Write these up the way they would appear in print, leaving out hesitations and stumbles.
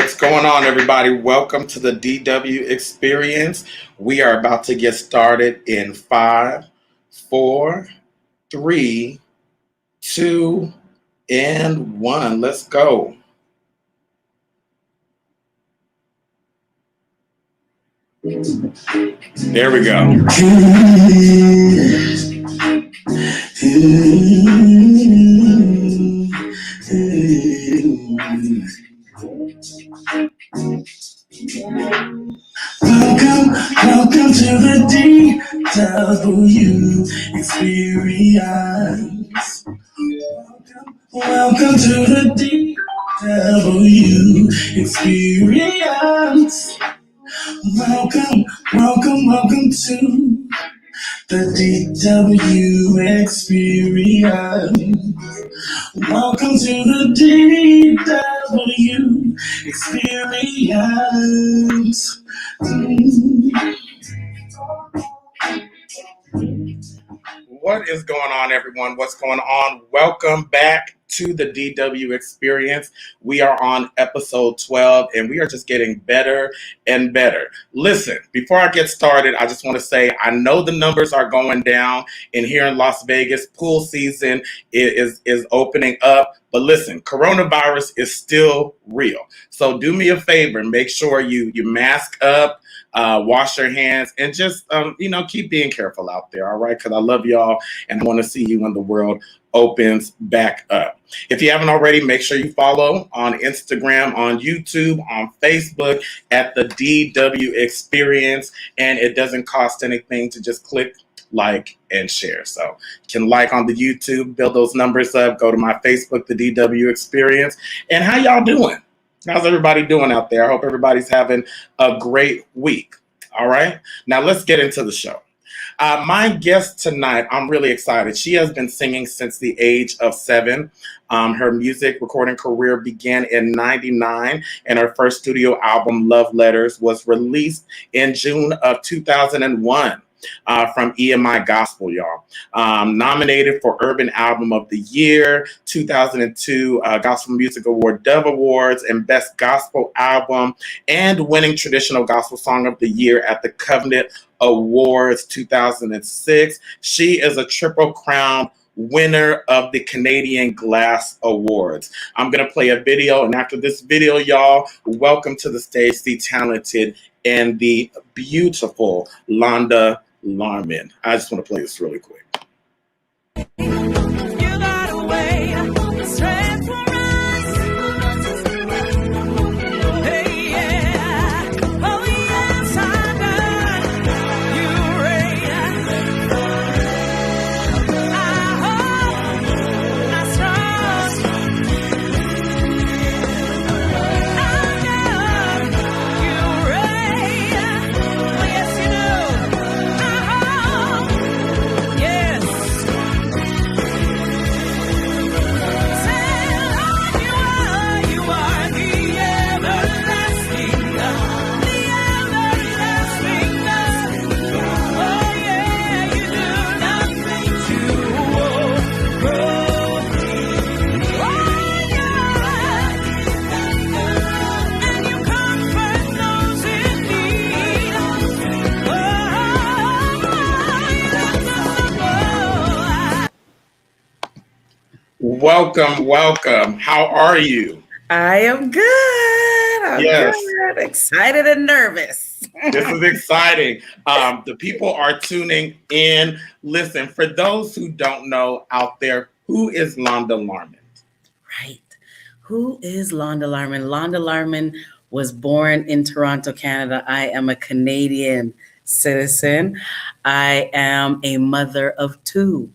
What's going on, everybody? Welcome to the DW Experience. We are about to get started in 5, 4, 3, 2, and 1. Let's go. There we go. Welcome to the DW Experience. Welcome to the DW Experience. Welcome to the DW Experience. Welcome to the DW Experience. What is going on, everyone? What's going on? Welcome back to the DW Experience. We are on episode 12, and we are just getting better and better. Listen, before I get started, I just want to say I know the numbers are going down, and here in Las Vegas, pool season is opening up. But listen, coronavirus is still real. So do me a favor, make sure you mask up, wash your hands, and just, keep being careful out there, all right? Because I love y'all, and I want to see you when the world opens back up. If you haven't already, make sure you follow on Instagram, on YouTube, on Facebook at the DW Experience, and it doesn't cost anything to just click like and share. So you can like on the YouTube, build those numbers up, go to my Facebook, the DW Experience. And how y'all doing? How's everybody doing out there? I hope everybody's having a great week. All right, now let's get into the show. My guest tonight, I'm really excited. She has been singing since the age of 7. Her music recording career began in '99, and her first studio album, Love Letters, was released in June of 2001. From EMI Gospel, y'all. Nominated for Urban Album of the Year, 2002 Gospel Music Award Dove Awards, and Best Gospel Album, and winning Traditional Gospel Song of the Year at the Covenant Awards 2006. She is a Triple Crown winner of the Canadian Glass Awards. I'm going to play a video, and after this video, y'all, welcome to the stage the talented and the beautiful Londa Larmond. I just want to play this really quick. Welcome. How are you? I am good. I'm good. Excited and nervous. This is exciting. The people are tuning in. Listen, for those who don't know out there, who is Londa Larmond? Right. Who is Londa Larmond? Londa Larmond was born in Toronto, Canada. I am a Canadian citizen. I am a mother of 2.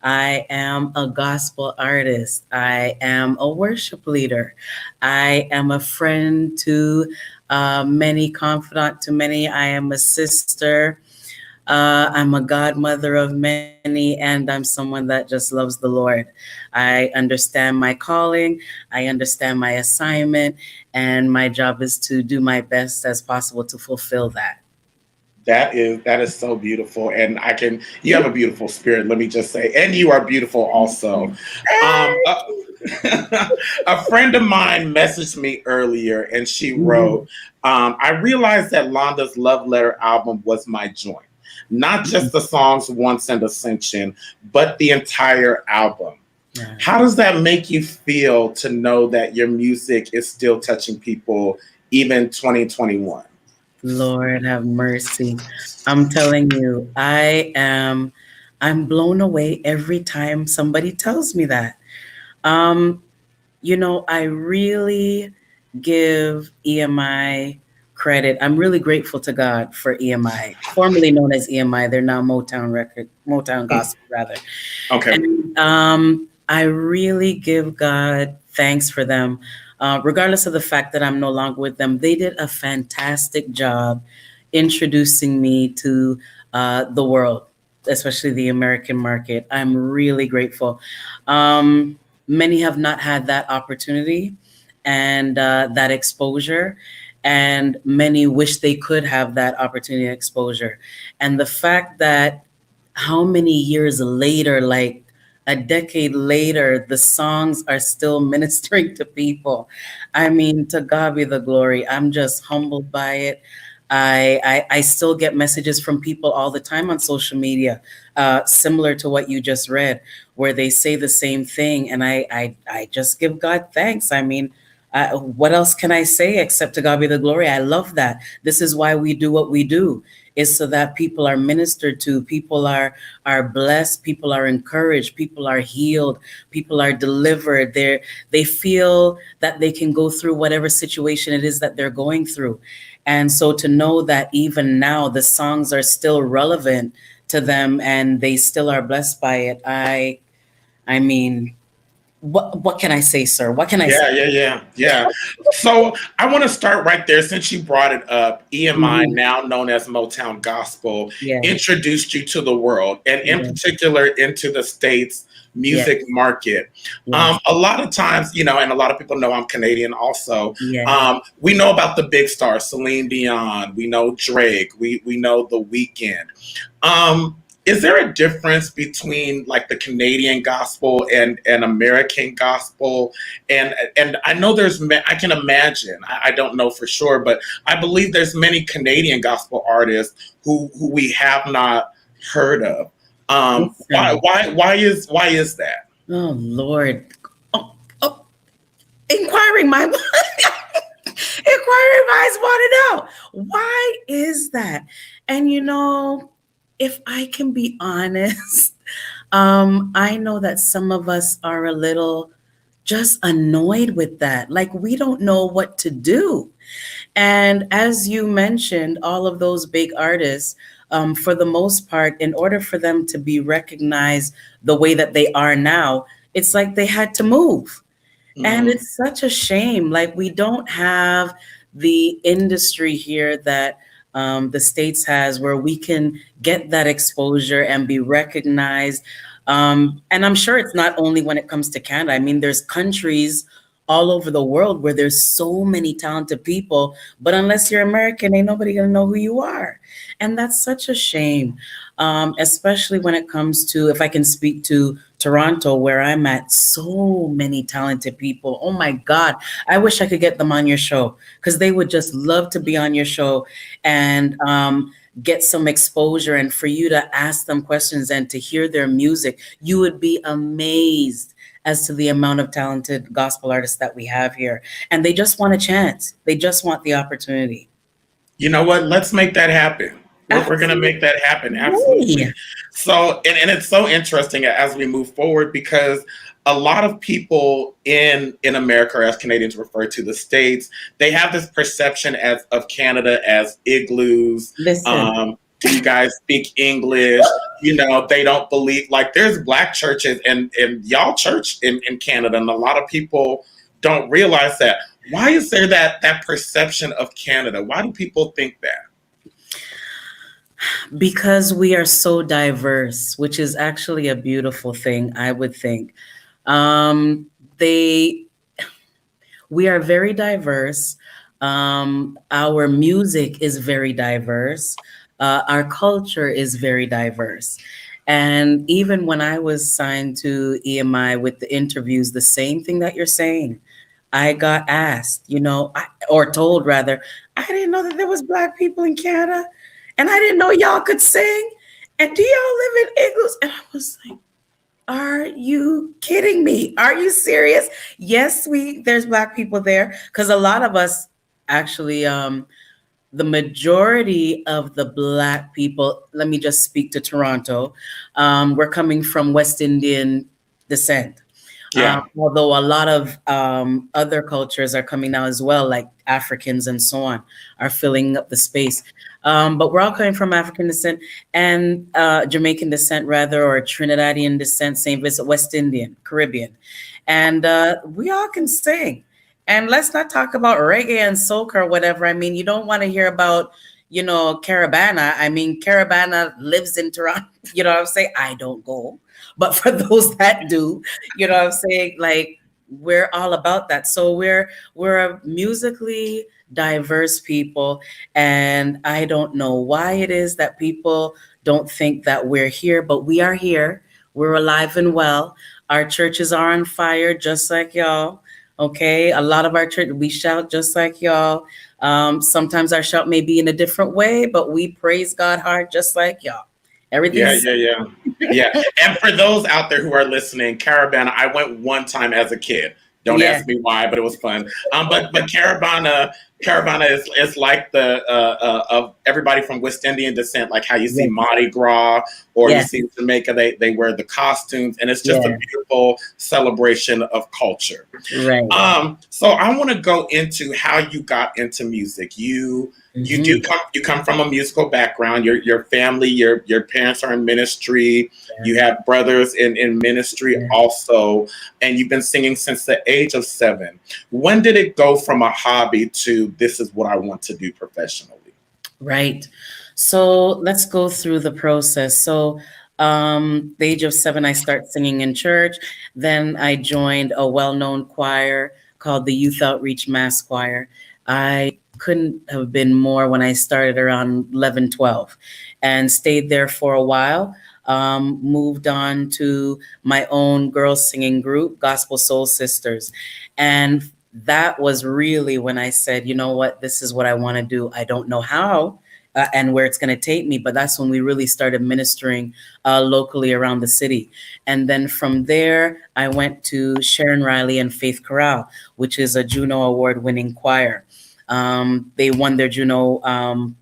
I am a gospel artist. I am a worship leader. I am a friend to many, confidant to many. I am a sister. I'm a godmother of many, and I'm someone that just loves the Lord. I understand my calling. I understand my assignment, and my job is to do my best as possible to fulfill that. That is so beautiful, and you have a beautiful spirit, let me just say, and you are beautiful also. A friend of mine messaged me earlier and she Mhm. wrote, I realized that Londa's Love Letter album was my joint. Not just the songs Once and Ascension, but the entire album. Yeah. How does that make you feel to know that your music is still touching people even 2021? Lord have mercy. I'm telling you, I'm blown away every time somebody tells me that. Um, I really give EMI credit. I'm really grateful to God for EMI, formerly known as EMI. They're now Motown Gospel rather. Okay. And I really give God thanks for them. Regardless of the fact that I'm no longer with them, they did a fantastic job introducing me to the world, especially the American market. I'm really grateful. Many have not had that opportunity and that exposure, and many wish they could have that opportunity and exposure. And the fact that how many years later, like a decade later, the songs are still ministering to people. I mean, to God be the glory. I'm just humbled by it. I still get messages from people all the time on social media, similar to what you just read, where they say the same thing. And I just give God thanks. I mean, what else can I say except to God be the glory? I love that. This is why we do what we do, is so that people are ministered to, people are blessed, people are encouraged, people are healed, people are delivered. They feel that they can go through whatever situation it is that they're going through. And so to know that even now the songs are still relevant to them and they still are blessed by it, I mean, what can I say, sir? What can I say? Yeah. So I want to start right there since you brought it up. EMI, Mhm. now known as Motown Gospel, Yeah, introduced you to the world and, in yeah, particular, into the States yeah, music market. yes, A lot of times, and a lot of people know I'm Canadian also. yeah. We know about the big stars, Celine Dion, we know Drake, we know The Weeknd. Is there a difference between like the Canadian gospel and American gospel? And I know I can imagine, I don't know for sure, but I believe there's many Canadian gospel artists who we have not heard of. Why Listen. why why is that? Oh Lord. Oh, oh, inquiring my inquiring minds want to know, why is that? And if I can be honest, I know that some of us are a little just annoyed with that. Like we don't know what to do. And as you mentioned, all of those big artists, for the most part, in order for them to be recognized the way that they are now, it's like they had to move. And Mhm. it's such a shame. Like, we don't have the industry here that the States has where we can get that exposure and be recognized. And I'm sure it's not only when it comes to Canada. I mean, there's countries all over the world where there's so many talented people, but unless you're American, ain't nobody gonna know who you are. And that's such a shame, especially when it comes to, if I can speak to Toronto, where I'm at, so many talented people. Oh my God. I wish I could get them on your show because they would just love to be on your show and get some exposure. And for you to ask them questions and to hear their music, you would be amazed as to the amount of talented gospel artists that we have here. And they just want a chance, they just want the opportunity. You know what? Let's make that happen. We're going to make that happen. Absolutely. Absolutely. So, and it's so interesting as we move forward because a lot of people in America, or as Canadians refer to the States, they have this perception of Canada as igloos. Listen. Do you guys speak English? They don't believe, like, there's black churches and y'all church in Canada, and a lot of people don't realize that. Why is there that perception of Canada? Why do people think that? Because we are so diverse, which is actually a beautiful thing, I would think. They We are very diverse. Our music is very diverse. Our culture is very diverse. And even when I was signed to EMI with the interviews, the same thing that you're saying. I got asked, or told rather, I didn't know that there was Black people in Canada, and I didn't know y'all could sing. And do y'all live in igloos? And I was like, are you kidding me? Are you serious? Yes, there's Black people there, because a lot of us actually, the majority of the Black people, let me just speak to Toronto, we're coming from West Indian descent. Yeah. Although a lot of other cultures are coming now as well, like Africans and so on, are filling up the space. But we're all coming from African descent and Jamaican descent, rather, or Trinidadian descent, St. Vincent, West Indian, Caribbean. And we all can sing. And let's not talk about reggae and soca or whatever. I mean, you don't want to hear about, Carabana. I mean, Carabana lives in Toronto. You know what I'm saying? I don't go. But for those that do, you know what I'm saying? Like, we're all about that. So we're a musically diverse people. And I don't know why it is that people don't think that we're here, but we are here. We're alive and well. Our churches are on fire, just like y'all. Okay, a lot of our church, we shout just like y'all. Sometimes our shout may be in a different way, but we praise God hard, just like y'all. Everything's Yeah. And for those out there who are listening, Caravana, I went one time as a kid. Don't ask me why, but it was fun. But Caravana is like the of everybody from West Indian descent, like how you see Mardi Gras or you see Jamaica, they wear the costumes, and it's just a beautiful celebration of culture. Right. So I want to go into how you got into music. You come from a musical background. Your family, your parents are in ministry. Yeah. You have brothers in ministry also, and you've been singing since the age of 7. When did it go from a hobby to this is what I want to do professionally? Right. So let's go through the process. So the age of 7, I start singing in church. Then I joined a well-known choir called the Youth Outreach Mass Choir. I couldn't have been more when I started around 11, 12 and stayed there for a while. Moved on to my own girls singing group, Gospel Soul Sisters. And that was really when I said, you know what, this is what I want to do. I don't know how and where it's going to take me, but that's when we really started ministering locally around the city. And then from there, I went to Sharon Riley and Faith Chorale, which is a Juno Award-winning choir. They won their Juno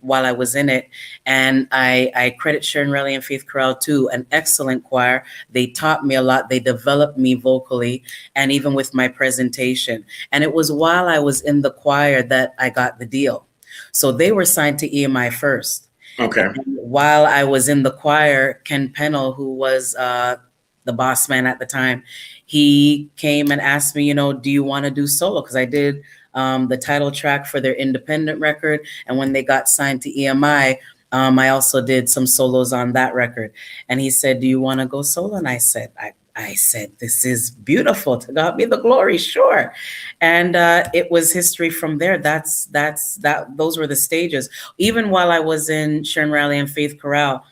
while I was in it. And I credit Sharon Riley and Faith Chorale too, an excellent choir. They taught me a lot. They developed me vocally and even with my presentation. And it was while I was in the choir that I got the deal. So they were signed to EMI first. Okay. And while I was in the choir, Ken Pennell, who was the boss man at the time, he came and asked me, do you want to do solo? Because I did the title track for their independent record. And when they got signed to EMI, I also did some solos on that record. And he said, do you want to go solo? And I said, I said, this is beautiful. To God be the glory. Sure. And it was history from there. Those were the stages. Even while I was in Sharon Riley and Faith Chorale,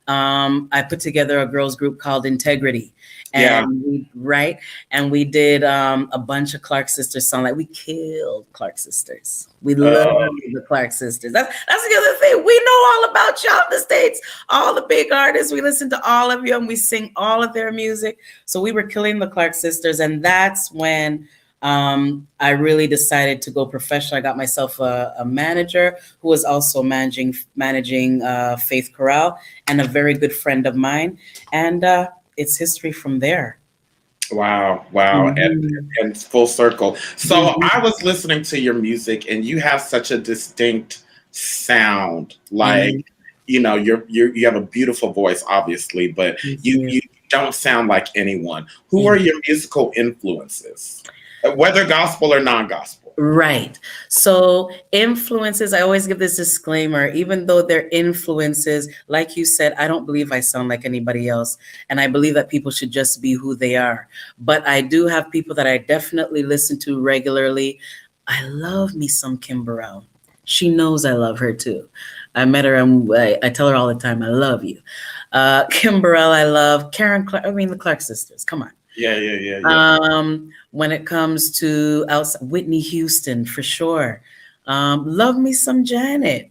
I put together a girls group called Integrity. And we did a bunch of Clark Sisters songs. Like, we killed Clark Sisters. We love the Clark Sisters. That's the other thing. We know all about y'all in the States. All the big artists. We listen to all of you and we sing all of their music. So we were killing the Clark Sisters. And that's when I really decided to go professional. I got myself a manager who was also managing Faith Chorale, and a very good friend of mine. And it's history from there. Wow. And full circle. So I was listening to your music, and you have such a distinct sound. Like, you have a beautiful voice, obviously, but you don't sound like anyone. Who are your musical influences, whether gospel or non-gospel? Right. So influences, I always give this disclaimer, even though they're influences, like you said, I don't believe I sound like anybody else. And I believe that people should just be who they are. But I do have people that I definitely listen to regularly. I love me some Kim Burrell. She knows I love her too. I met her and I tell her all the time, I love you. Kimberell, I love. Karen Clark, I mean, the Clark sisters. Come on. Yeah. When it comes to Whitney Houston, for sure. Love me some Janet.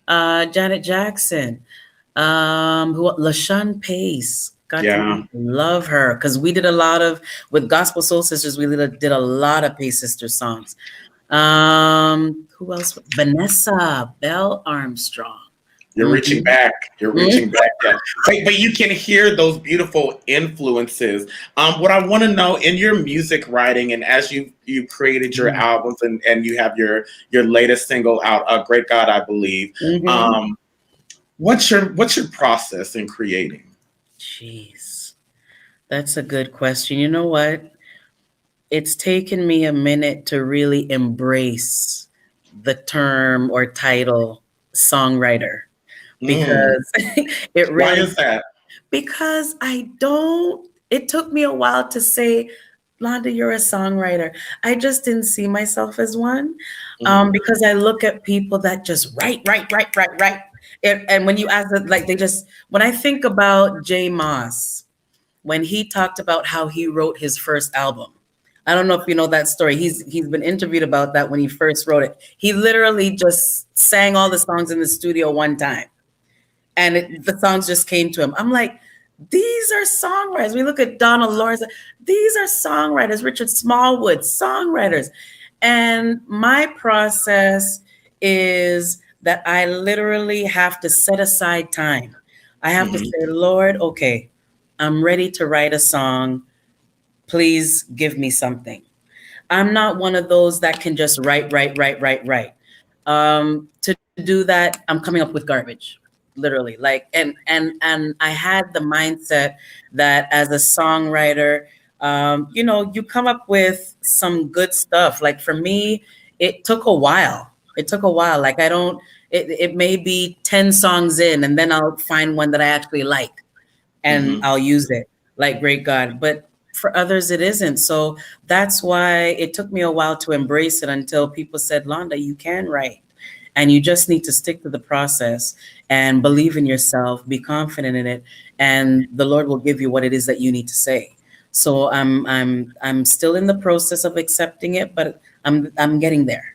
Janet Jackson. LaShawn Pace. Got Yeah. to love her because we did a lot of with Gospel Soul Sisters. We did a lot of Pace Sisters songs. Who else? Vanessa Bell Armstrong. You're reaching back. You're reaching back. Yeah. But you can hear those beautiful influences. What I want to know in your music writing and as you created your albums and you have your latest single out, Great God, I believe. What's your process in creating? Jeez, that's a good question. You know what? It's taken me a minute to really embrace the term or title songwriter because it really. Why is that? Because it took me a while to say, Londa, you're a songwriter. I just didn't see myself as one because I look at people that just write. And when you ask them, like when I think about Jay Moss, when he talked about how he wrote his first album, I don't know if you know that story. He's been interviewed about that when he first wrote it. He literally just sang all the songs in the studio one time. And the songs just came to him. I'm like, these are songwriters. We look at Donald Lawrence. These are songwriters. Richard Smallwood, songwriters. And my process is that I literally have to set aside time. I have to say, Lord, okay, I'm ready to write a song. Please give me something. I'm not one of those that can just write. To do that, I'm coming up with garbage. Literally, like, and I had the mindset that as a songwriter, you come up with some good stuff. Like for me, it took a while. Like it may be 10 songs in and then I'll find one that I actually like and I'll use it, like Great God. But for others, it isn't. So that's why it took me a while to embrace it until people said, Londa, you can write. And you just need to stick to the process and believe in yourself, be confident in it, and the Lord will give you what it is that you need to say. So I'm still in the process of accepting it, but I'm getting there.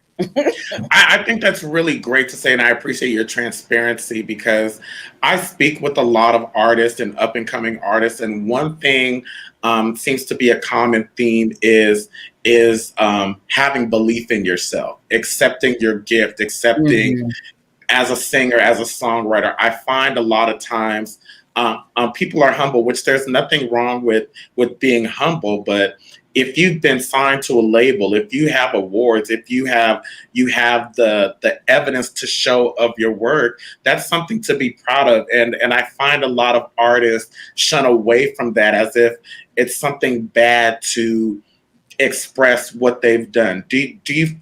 I think that's really great to say, and I appreciate your transparency because I speak with a lot of artists and up and coming artists, and one thing seems to be a common theme is having belief in yourself, accepting your gift, accepting as a singer, as a songwriter. I find a lot of times people are humble, which there's nothing wrong with being humble, but if you've been signed to a label, if you have awards, if you have the evidence to show of your work, that's something to be proud of. And I find a lot of artists shun away from that as if it's something bad to express what they've done.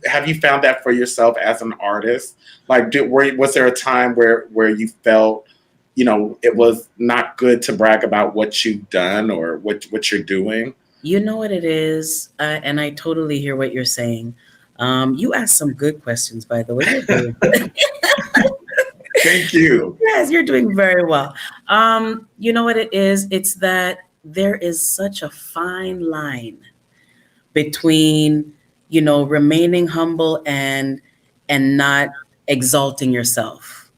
Have you found that for yourself as an artist? Like, was there a time where you felt, it was not good to brag about what you've done or what you're doing? You know what it is, and I totally hear what you're saying. You asked some good questions, by the way. Thank you. Yes, you're doing very well. You know what it is? It's that there is such a fine line between, remaining humble and not exalting yourself.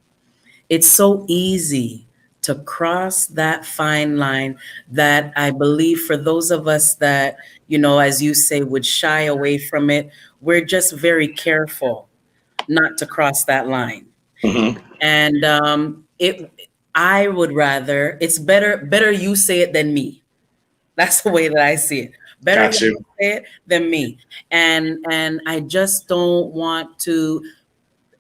It's so easy to cross that fine line that I believe for those of us that, as you say, would shy away from it, we're just very careful not to cross that line. And I would rather, it's better you say it than me. That's the way that I see it. Better you say it than me. And I just don't want to,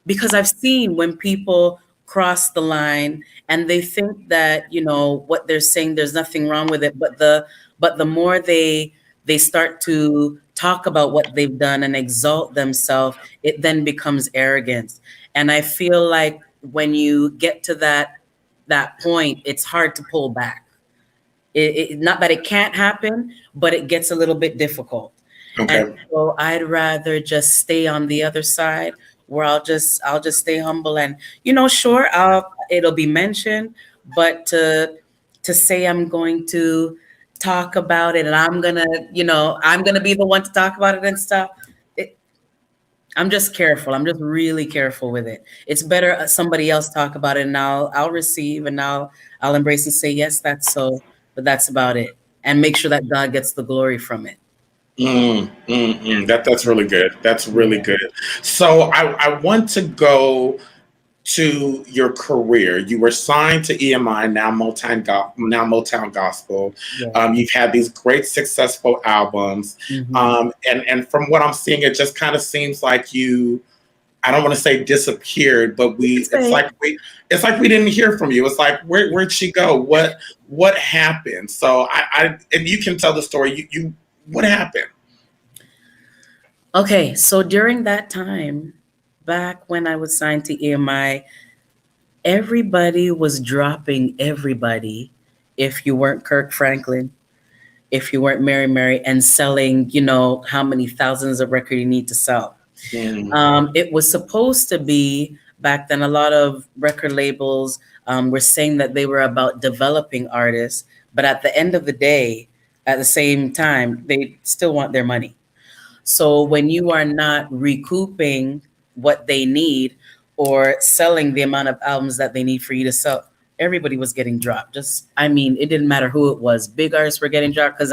because I've seen when people cross the line and they think that, what they're saying, there's nothing wrong with it. But the more they start to talk about what they've done and exalt themselves, it then becomes arrogance. And I feel like when you get to that point, it's hard to pull back. Not that it can't happen, but it gets a little bit difficult. Okay. And so I'd rather just stay on the other side where I'll just stay humble and, sure, it'll be mentioned, but to say I'm going to talk about it and I'm gonna be the one to talk about it and stuff. It, I'm just careful. I'm just really careful with it. It's better somebody else talk about it and I'll receive and I'll embrace and say, yes, that's so, but that's about it. And make sure that God gets the glory from it. That's really good. That's really Yeah. good. So I want to go to your career. You were signed to EMI, now Motown Gospel. Yeah. You've had these great successful albums, Mhm. and from what I'm seeing, it just kind of seems like you. I don't want to say disappeared, but You could say it. it's like we didn't hear from you. It's like where'd she go? What happened? So I and you can tell the story. You what happened? Okay, so during that time, back when I was signed to EMI, everybody was dropping everybody if you weren't Kirk Franklin, if you weren't Mary Mary, and selling, how many thousands of records you need to sell. Mm, It was supposed to be back then, a lot of record labels were saying that they were about developing artists, but at the end of the day, at the same time, they still want their money. So when you are not recouping what they need or selling the amount of albums that they need for you to sell, everybody was getting dropped. It didn't matter who it was. Big artists were getting dropped because,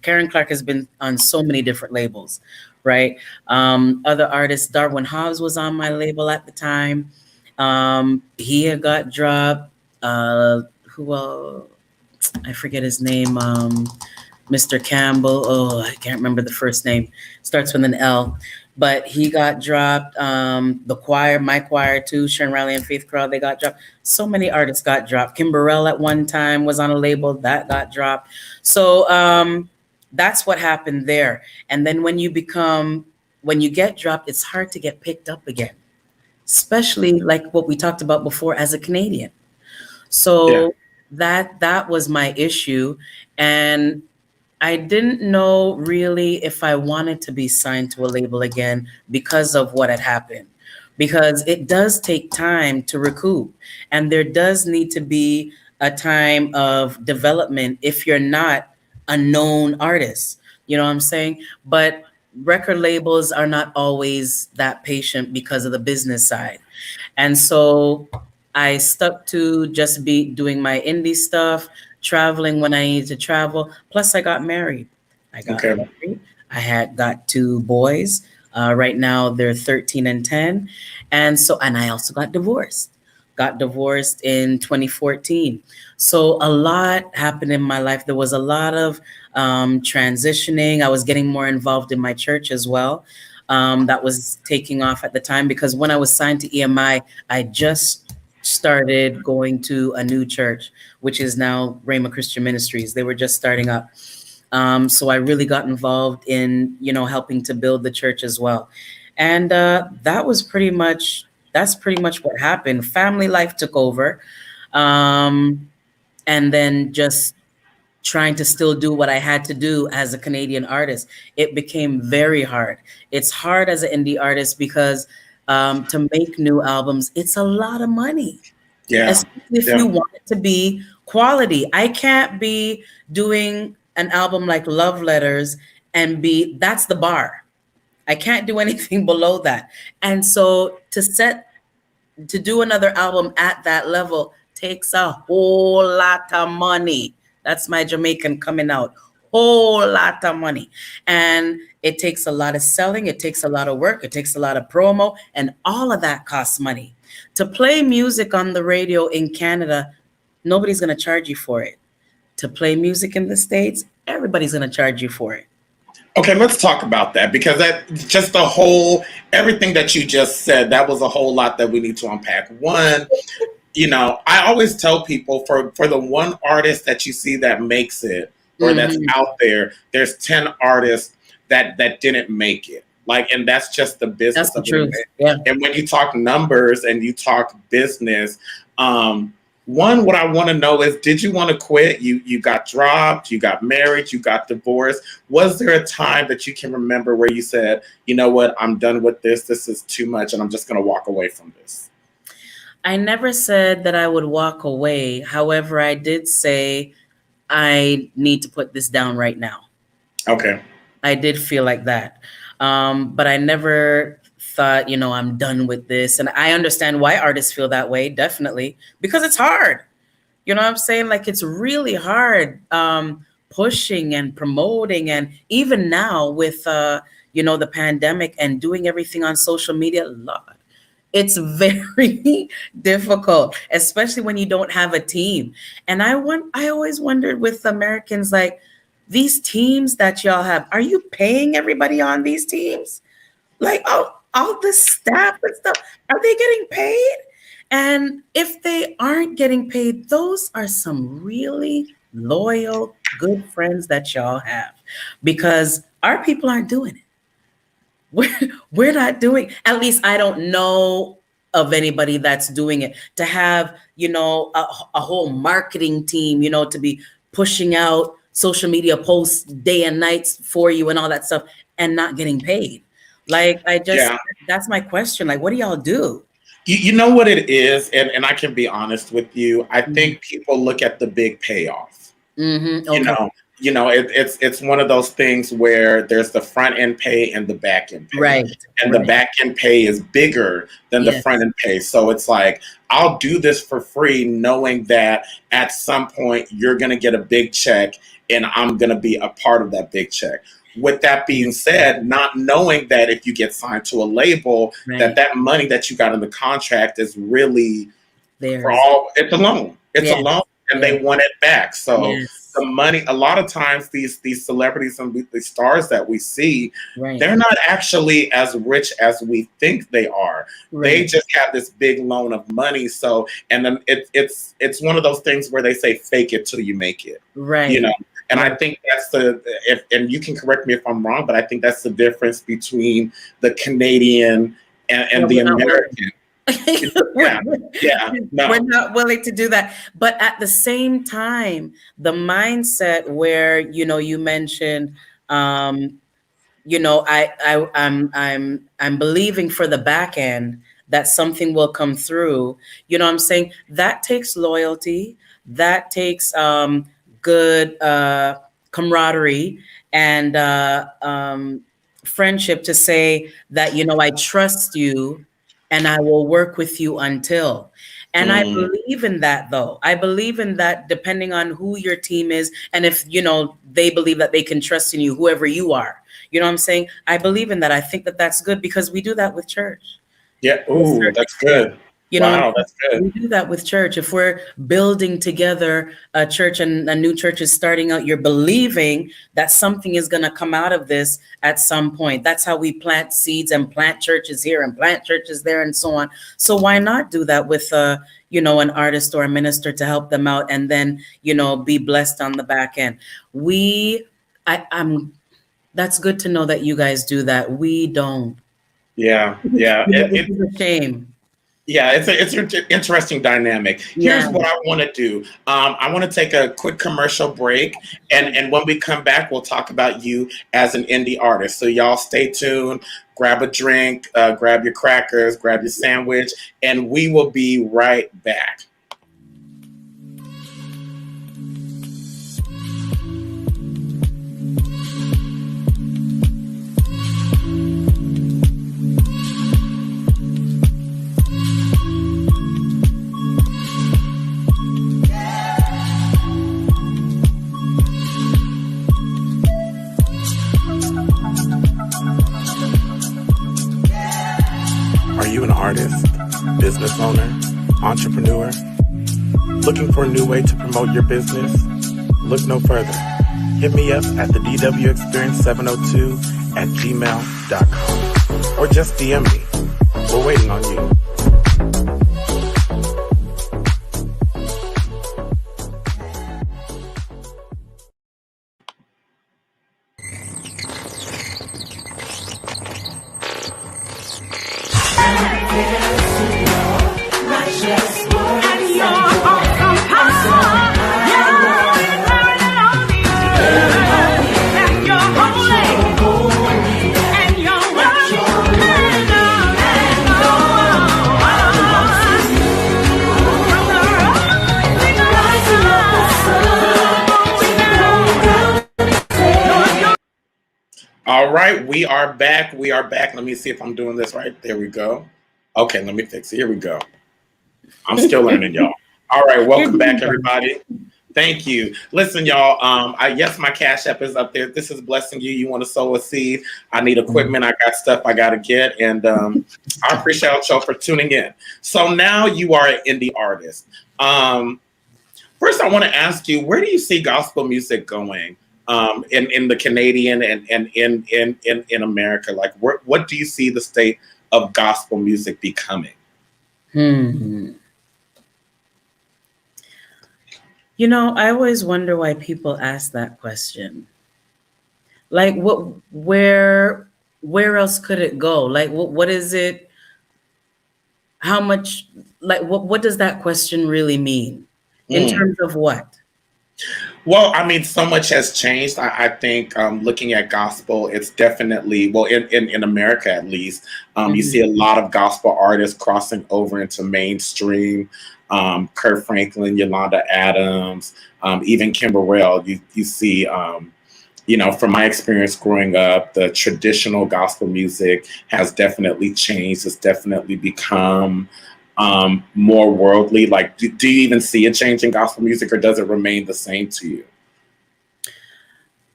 Karen Clark has been on so many different labels, right? Other artists, Darwin Hobbs was on my label at the time. He had got dropped. Who I forget his name. Mr. Campbell. Oh, I can't remember the first name. Starts with an L. But he got dropped. The choir, my choir too, Sharon Riley and Faith Crowd, they got dropped. So many artists got dropped. Kim Burrell at one time was on a label that got dropped. So that's what happened there. And then when you get dropped, it's hard to get picked up again, especially like what we talked about before as a Canadian. yeah. So that was my issue. And I didn't know really if I wanted to be signed to a label again because of what had happened. Because it does take time to recoup. And there does need to be a time of development if you're not a known artist. You know what I'm saying? But record labels are not always that patient because of the business side. And so I stuck to just be doing my indie stuff, traveling when I needed to travel. Plus, I got married. I got Okay. married. I had got two boys. Right now, they're 13 and 10. And I also got divorced. Got divorced in 2014. So a lot happened in my life. There was a lot of transitioning. I was getting more involved in my church as well. That was taking off at the time because when I was signed to EMI, I just started going to a new church, which is now Rhema Christian Ministries. They were just starting up. So I really got involved in, helping to build the church as well. And that's pretty much what happened. Family life took over. And then just trying to still do what I had to do as a Canadian artist. It became very hard. It's hard as an indie artist because to make new albums, it's a lot of money, Yeah. especially if Yeah. you want it to be quality. I can't be doing an album like Love Letters and that's the bar. I can't do anything below that. And so to do another album at that level takes a whole lot of money. That's my Jamaican coming out. Whole lot of money. And it takes a lot of selling, it takes a lot of work, it takes a lot of promo, and all of that costs money. To play music on the radio in Canada, nobody's going to charge you for it. To play music in the States, everybody's going to charge you for it. Okay, let's talk about that because that just the whole everything that you just said, that was a whole lot that we need to unpack. One, I always tell people for the one artist that you see that makes it or that's Mhm. out there, there's 10 artists that didn't make it. Like, and that's just the That's business the of it. truth. Yeah. And when you talk numbers and you talk business, One, what I want to know is, did you want to quit? You got dropped, you got married, you got divorced. Was there a time that you can remember where you said, you know what, I'm done with this. This is too much, and I'm just going to walk away from this? I never said that I would walk away. However, I did say I need to put this down right now. Okay. I did feel like that. But I never thought, I'm done with this. And I understand why artists feel that way, definitely, because it's hard. You know what I'm saying? Like, it's really hard pushing and promoting. And even now with, the pandemic and doing everything on social media, Lord, it's very difficult, especially when you don't have a team. And I always wondered with Americans, like, these teams that y'all have, are you paying everybody on these teams? Like, all the staff and stuff, are they getting paid? And if they aren't getting paid, those are some really loyal, good friends that y'all have, because our people aren't doing it. We're not doing, at least I don't know of anybody that's doing it, to have, a whole marketing team, to be pushing out social media posts day and nights for you and all that stuff and not getting paid. Like, that's my question. Like, what do y'all do? You know what it is? And I can be honest with you. I think people look at the big payoff. Mm-hmm. Okay. It's one of those things where there's the front end pay and the back end pay. Right. And the back end pay is bigger than the front end pay. So it's like, I'll do this for free, knowing that at some point you're going to get a big check and I'm going to be a part of that big check. With that being said, not knowing that if you get signed to a label, that money that you got in the contract is really for all, it's a loan. It's a loan, and they want it back. So the money, a lot of times these celebrities and the stars that we see, they're not actually as rich as we think they are. They just have this big loan of money. So, and then it's one of those things where they say, fake it till you make it. Right. And I think that's and you can correct me if I'm wrong, but I think that's the difference between the Canadian and the American. No. We're not willing to do that. But at the same time, the mindset where, you mentioned, I'm believing for the back end that something will come through. You know what I'm saying? That takes loyalty. That takes good camaraderie and friendship to say that, I trust you and I will work with you until. And I believe in that, though. I believe in that, depending on who your team is. And if, they believe that they can trust in you, whoever you are, you know what I'm saying? I believe in that. I think that that's good, because we do that with church. Yeah. Ooh, that's good. Wow, that's good. We do that with church. If we're building together a church and a new church is starting out, you're believing that something is going to come out of this at some point. That's how we plant seeds and plant churches here and plant churches there and so on. So why not do that with, an artist or a minister to help them out and then, be blessed on the back end? That's good to know that you guys do that. We don't. Yeah. It's a shame. Yeah, it's an interesting dynamic. Here's what I want to do. I want to take a quick commercial break, and when we come back, we'll talk about you as an indie artist. So y'all stay tuned, grab a drink, grab your crackers, grab your sandwich, and we will be right back. Artist, business owner, entrepreneur, looking for a new way to promote your business? Look no further. Hit me up at the DW Experience 702 at gmail.com or just DM me. We're waiting on you. right, we are back. We are back. Let me see if I'm doing this right. There we go. Okay, let me fix it. Here we go. I'm still learning, y'all. All right, welcome back, everybody. Thank you. Listen, y'all. Yes, my Cash App is up there. This is blessing you. You want to sow a seed? I need equipment. I got stuff I got to get, and I appreciate y'all for tuning in. So now you are an indie artist. First, I want to ask you, where do you see gospel music going in the Canadian and in America? Like, what do you see the state of gospel music becoming? You know, I always wonder why people ask that question. Like, where else could it go? Like, what is it? How much? Like, what does that question really mean? In terms of what? Well, I mean, so much has changed. I think looking at gospel, it's definitely, well, in America at least, you see a lot of gospel artists crossing over into mainstream. Kurt Franklin, Yolanda Adams, even Kim Burrell. You see, from my experience growing up, the traditional gospel music has definitely changed. It's definitely become more worldly. Like, do you even see a change in gospel music, or does it remain the same to you?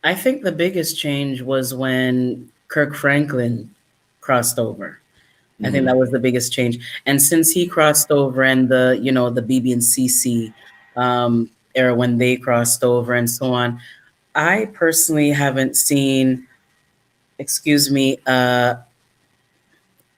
I think the biggest change was when Kirk Franklin crossed over. I think that was the biggest change. And since he crossed over, and the BB and CC era, when they crossed over and so on, I personally haven't seen,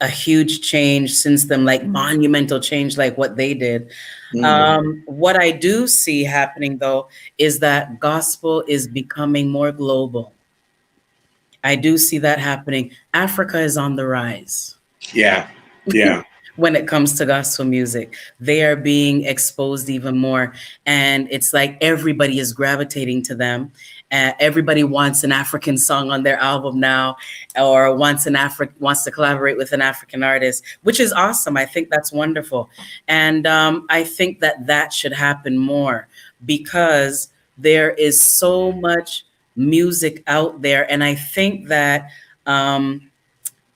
a huge change since then, like monumental change, like what they did. What I do see happening, though, is that gospel is becoming more global. I do see that happening. Africa is on the rise. Yeah. When it comes to gospel music, they are being exposed even more, and it's like everybody is gravitating to them. Everybody wants an African song on their album now, or wants to collaborate with an African artist, which is awesome. I think that's wonderful, and I think that should happen more, because there is so much music out there, and I think that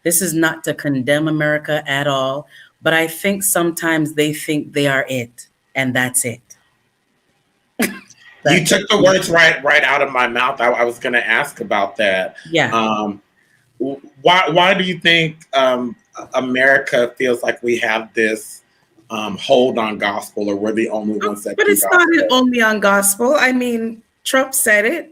this is not to condemn America at all, but I think sometimes they think they are it, and that's it. You took the words right out of my mouth. I was going to ask about that. Yeah. Why do you think America feels like we have this hold on gospel, or we're the only ones that? But it's not only on gospel. I mean, Trump said it.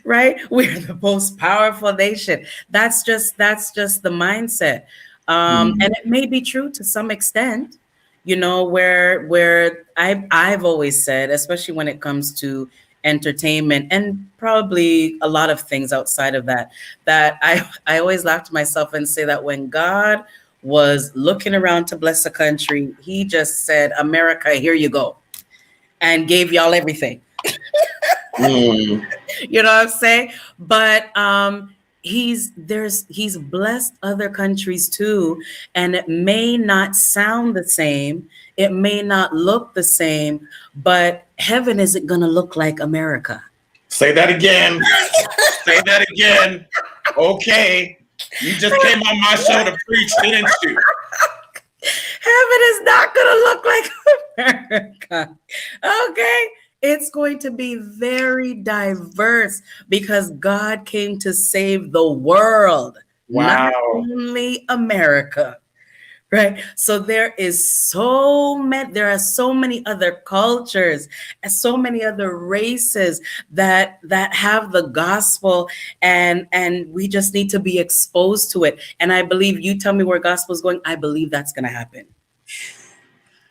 Right? We're the most powerful nation. That's just the mindset. And it may be true to some extent, where I've always said, especially when it comes to entertainment and probably a lot of things outside of that I always laugh to myself and say that when God was looking around to bless a country, he just said, America, here you go, and gave y'all everything. You know what I'm saying? But he's blessed other countries too, and it may not sound the same, it may not look the same, but heaven isn't gonna look like America. Say that again. Say that again. Okay. You just came on my show to preach, didn't you? Heaven is not gonna look like America. Okay. It's going to be very diverse, because God came to save the world, not only America, right? So there are so many other cultures and so many other races that have the gospel, and we just need to be exposed to it. And I believe, you tell me where gospel is going, I believe that's going to happen.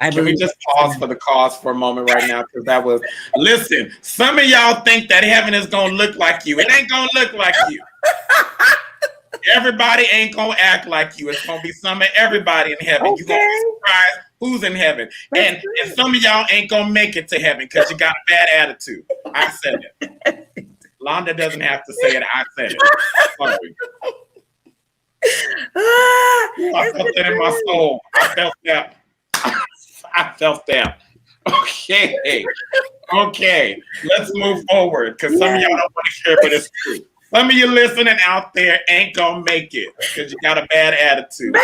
Can we just pause for the cause for a moment right now? Because listen, some of y'all think that heaven is going to look like you. It ain't going to look like you. Everybody ain't going to act like you. It's going to be some of everybody in heaven. Okay. You're going to be surprised who's in heaven. And some of y'all ain't going to make it to heaven because you got a bad attitude. I said it. Londa doesn't have to say it. I said it. Sorry. I felt that in my soul. I felt that. Okay. Let's move forward, because some of y'all don't want to share, but it's true. Some of you listening out there ain't gonna make it because you got a bad attitude.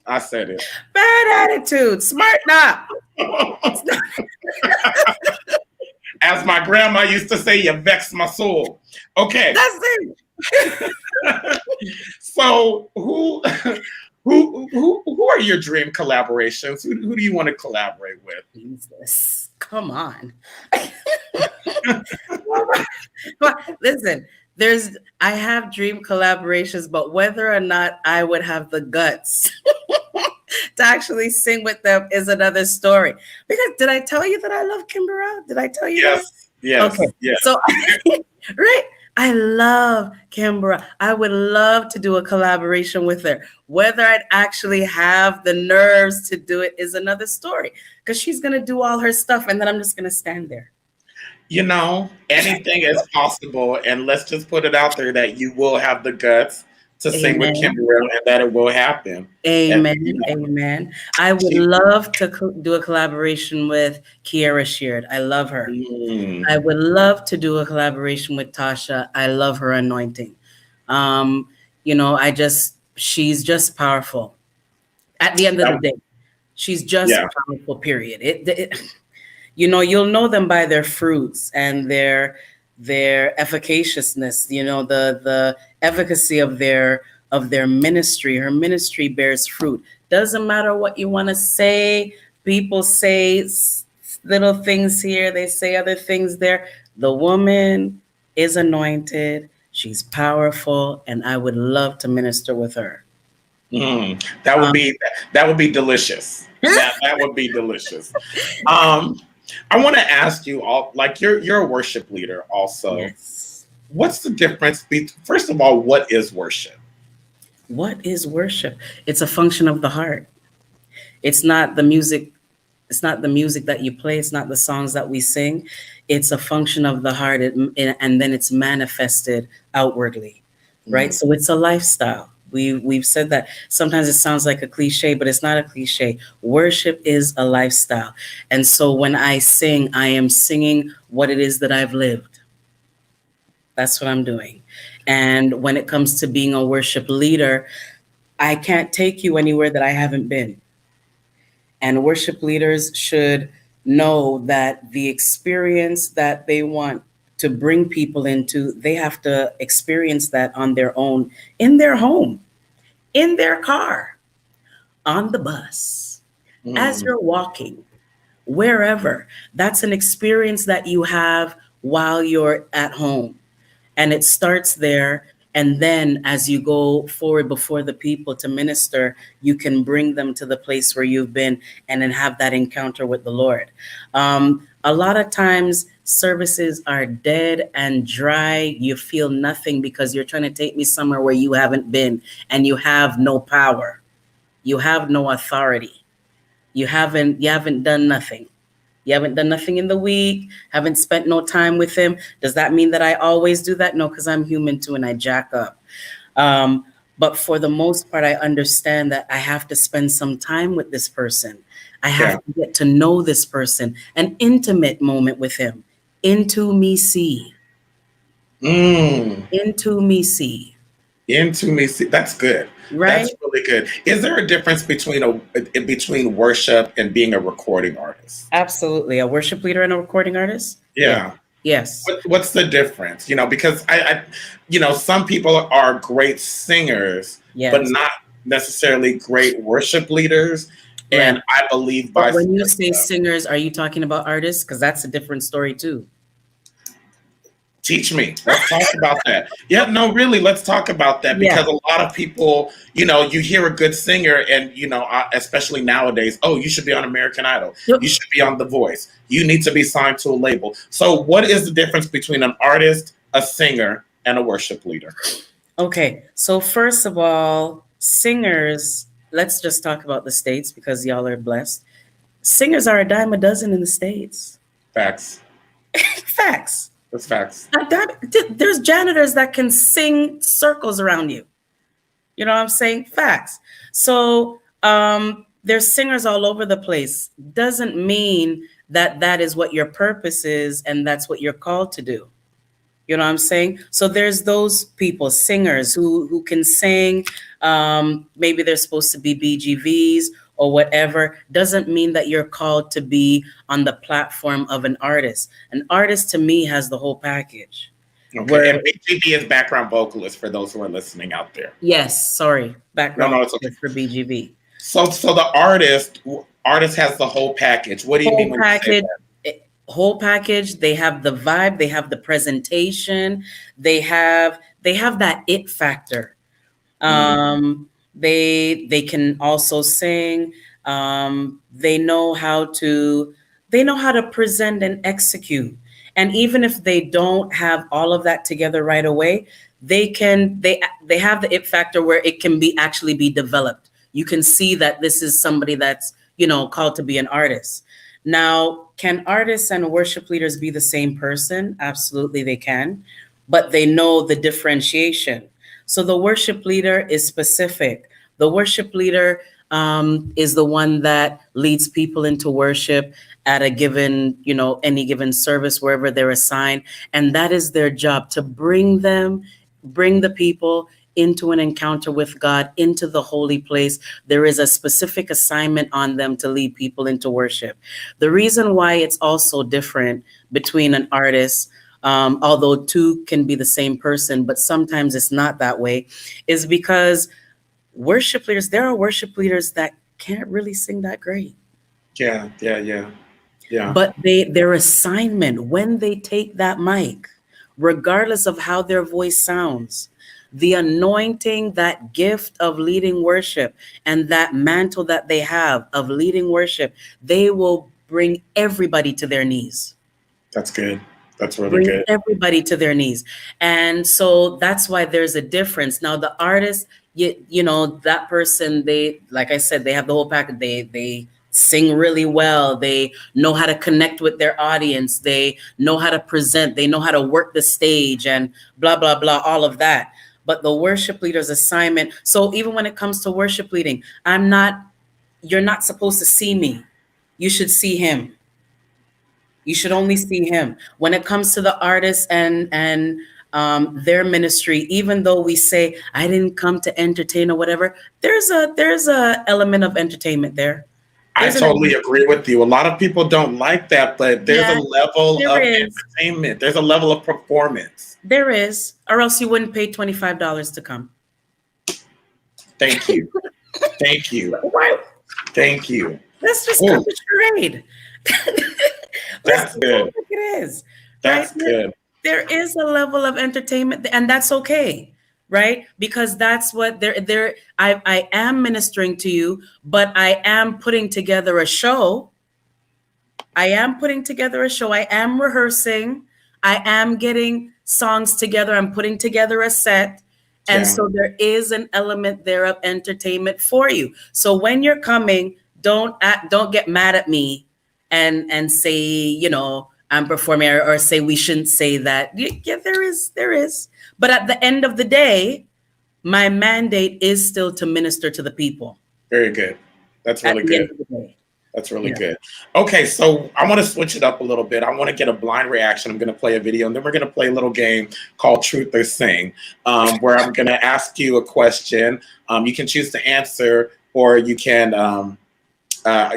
I said it. Bad attitude. Smarten up. As my grandma used to say, you vex my soul. Okay. That's it. So who are your dream collaborations? Who do you want to collaborate with? Jesus, come on. Listen, I have dream collaborations, but whether or not I would have the guts to actually sing with them is another story. Because did I tell you that I love Kimbra? Did I tell you that? Yes. Okay. Yes. So right. I love Kimbra. I would love to do a collaboration with her. Whether I'd actually have the nerves to do it is another story. Because she's going to do all her stuff and then I'm just going to stand there. Anything is possible. And let's just put it out there that you will have the guts to sing with Kimbra and that it will happen. Amen. Amen. I would love to do a collaboration with Kiara Sheard. I love her. I would love to do a collaboration with Tasha. I love her anointing. She's just powerful. At the end of the day, she's just powerful, period. You'll know them by their fruits and their efficaciousness, the efficacy of their ministry. Her ministry bears fruit. Doesn't matter what you want to say. People say little things here, they say other things there. The woman is anointed. She's powerful, and I would love to minister with her. That would be delicious. That would be delicious. I want to ask you all, like you're a worship leader also. Yes. What's the difference? First of all, what is worship? What is worship? It's a function of the heart. It's not the music. It's not the music that you play. It's not the songs that we sing. It's a function of the heart, and then it's manifested outwardly, right? So it's a lifestyle. We've said that. Sometimes it sounds like a cliche, but it's not a cliche. Worship is a lifestyle. And so when I sing, I am singing what it is that I've lived. That's what I'm doing. And when it comes to being a worship leader, I can't take you anywhere that I haven't been. And worship leaders should know that the experience that they want to bring people into, they have to experience that on their own, in their home, in their car, on the bus, as you're walking, wherever. That's an experience that you have while you're at home. And it starts there. And then as you go forward before the people to minister, you can bring them to the place where you've been and then have that encounter with the Lord. A lot of times services are dead and dry. You feel nothing because you're trying to take me somewhere where you haven't been, and you have no power. You have no authority. You haven't done nothing. You haven't done nothing in the week, haven't spent no time with him. Does that mean that I always do that? No, because I'm human too and I jack up. But for the most part, I understand that I have to spend some time with this person. I have to get to know this person, an intimate moment with him. Intimacy. Intimacy. Intimacy. That's good. Right? That's really good. Is there a difference between worship and being a recording artist? Absolutely. A worship leader and a recording artist? Yeah. Yes. What's the difference? Because I some people are great singers, but not necessarily great worship leaders. Right. And I believe but when you say singers, are you talking about artists? Because that's a different story too. Teach me. Let's talk about that. Yeah, no, really, let's talk about that, because a lot of people, you hear a good singer and, especially nowadays, oh, you should be on American Idol. Yep. You should be on The Voice. You need to be signed to a label. So what is the difference between an artist, a singer, and a worship leader? Okay. So first of all, singers, let's just talk about the States because y'all are blessed. Singers are a dime a dozen in the States. Facts. Facts. That's facts. There's janitors that can sing circles around you. You know what I'm saying? Facts. So there's singers all over the place. Doesn't mean that is what your purpose is and that's what you're called to do. You know what I'm saying? So there's those people, singers who can sing. Maybe they're supposed to be BGVs or whatever. Doesn't mean that you're called to be on the platform of an artist. An artist to me has the whole package. Okay, and BGV is background vocalist for those who are listening out there. Yes, sorry, background it's okay. for BGV. So the artist has the whole package. What do you mean when you say that? Whole package. They have the vibe, they have the presentation, they have that it factor. They can also sing. They know how to present and execute. And even if they don't have all of that together right away, they have the it factor where it can actually be developed. You can see that this is somebody that's, called to be an artist. Now, can artists and worship leaders be the same person? Absolutely, they can, but they know the differentiation. So the worship leader is specific. The worship leader is the one that leads people into worship at a given, any given service, wherever they're assigned. And that is their job, to bring the people into an encounter with God, into the holy place. There is a specific assignment on them to lead people into worship. The reason why it's also different between an artist, although two can be the same person, but sometimes it's not that way, is because there are worship leaders that can't really sing that great. Yeah. But their assignment, when they take that mic, regardless of how their voice sounds, the anointing, that gift of leading worship, and that mantle that they have of leading worship, they will bring everybody to their knees. That's good. That's really good. Everybody to their knees. And so that's why there's a difference. Now, the artist, that person, like I said, they have the whole package. They sing really well. They know how to connect with their audience. They know how to present. They know how to work the stage and blah, blah, blah, all of that. But the worship leader's assignment. So even when it comes to worship leading, you're not supposed to see me. You should see him. You should only see him. When it comes to the artists and their ministry, even though we say, I didn't come to entertain or whatever, there's a element of entertainment there. I totally agree with you. A lot of people don't like that, but there's a level of entertainment. There's a level of performance. There is, or else you wouldn't pay $25 to come. Thank you. Thank you. Thank you. Let's just cut the charade. That's good. Like it is. That's right? good. There is a level of entertainment, and that's okay. Right? Because that's what I am ministering to you, but I am putting together a show. I am rehearsing. I am getting songs together. I'm putting together a set. And so there is an element there of entertainment for you. So when you're coming, don't get mad at me and say, I'm performing, or say we shouldn't say that. Yeah, there is. But at the end of the day, my mandate is still to minister to the people. Very good. That's really good. That's really good. Okay, so I want to switch it up a little bit. I want to get a blind reaction. I'm going to play a video, and then we're going to play a little game called Truth or Sing, where I'm going to ask you a question. You can choose to answer, or you can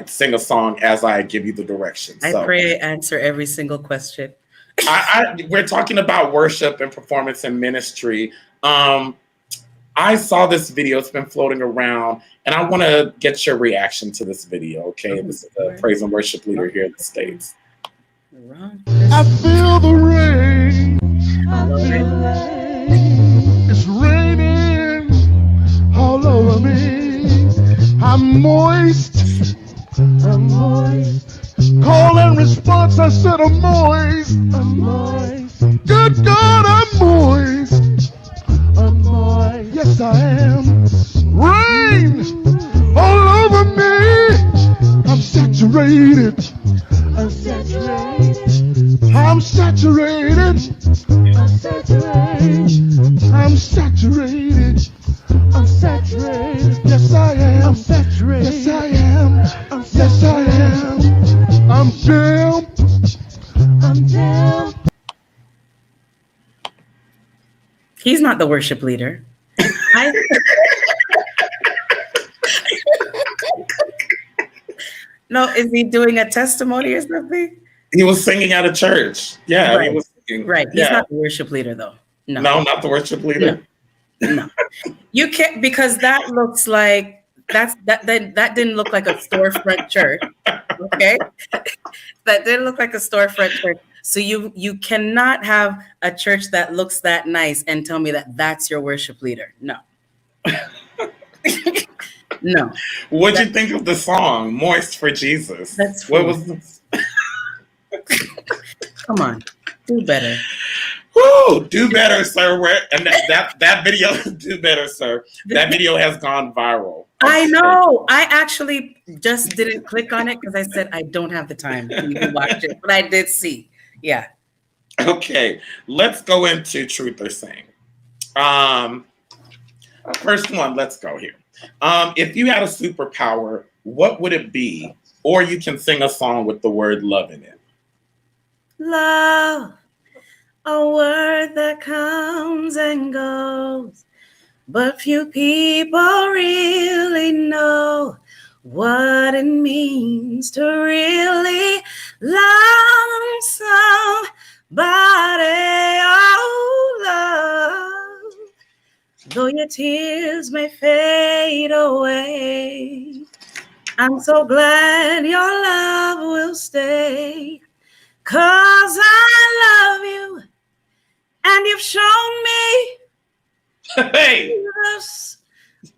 sing a song as I give you the directions. I pray I answer every single question. We're talking about worship and performance and ministry. I saw this video. It's been floating around, and I want to get your reaction to this video, okay? This is a praise and worship leader here in the States. I feel the rain. It's raining all over me. I'm moist. Call and response, I said I'm moist. Good God, I'm moist. Yes, I am. Rain all over me. I'm saturated. I'm saturated. I'm saturated. I'm saturated. I'm saturated. Yes, I am. I'm saturated. Yes, I am. Yes, I am. I'm damn. I'm damn. not the worship leader. No, is he doing a testimony or something? He was singing at a church. Yeah, Right. he was singing. Right. He's Yeah. not the worship leader, though. No. No, not the worship leader. No. You can't, because that looks like that didn't look like a storefront church. Okay. That didn't look like a storefront church. So you cannot have a church that looks that nice and tell me that that's your worship leader. No. No. What'd you think of the song "Moist for Jesus"? That's what was this? Come on, do better. Woo, do better, sir. And that video, do better, sir. That video has gone viral. I know. I actually just didn't click on it because I said I don't have the time to even watch it, but I did see. Yeah. Okay, let's go into Truth or Sing. First one, let's go here. If you had a superpower, what would it be? Or you can sing a song with the word love in it. Love, a word that comes and goes, but few people really know what it means to really love somebody. Oh, love, though your tears may fade away, I'm so glad your love will stay. 'Cause I love you, and you've shown me Hey,